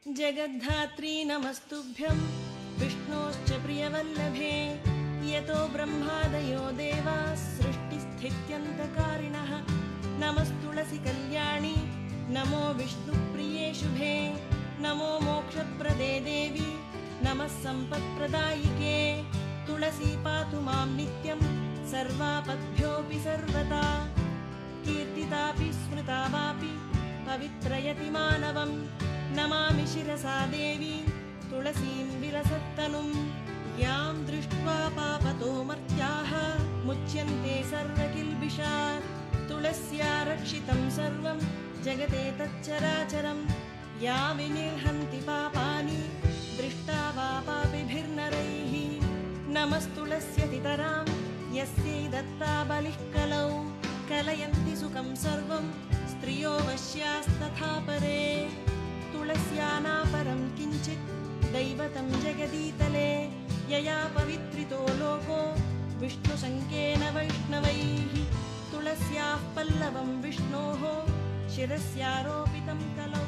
जगद्धात्री नमस्तुभ्यं विष्णोश्च प्रियवल्लभे यतो ब्रह्मादयो देवाः सृष्टिस्थित्यन्तकारिणः नमस्तुलसी कल्याणी नमो विष्णुप्रिये शुभे नमो मोक्षप्रदे देवी नमः सम्पत्प्रदायिके तुलसी पातु मां नित्यं सर्वापद्भ्योऽपि सर्वदा कीर्तितापि स्मृता वापि पवित्रयति मानवं नमामि शिरसा देवी तुलसीं विलसत्तनुं यां दृष्ट्वा पापतो मर्त्याः मुच्यन्ते सर्वकिल्बिषात् तुलस्या रक्षितं सर्वं जगते तच्चराचरं या विनिर्हन्ति पापानि दृष्टा वा पापिभिर्नरैः नमस्तुलस्यतितरां यस्यै दत्ता बलिः कलौ कलयन्ति सुखं सर्वं स्त्रियो वश्यास्तथा परे तुलस्या नापरं किञ्चित् दैवतं जगदीतले यया पवित्रितो लोको विष्णुशङ्केन वैष्णवैः तुलस्याः पल्लवं विष्णोः शिरस्यारोपितं कलौ।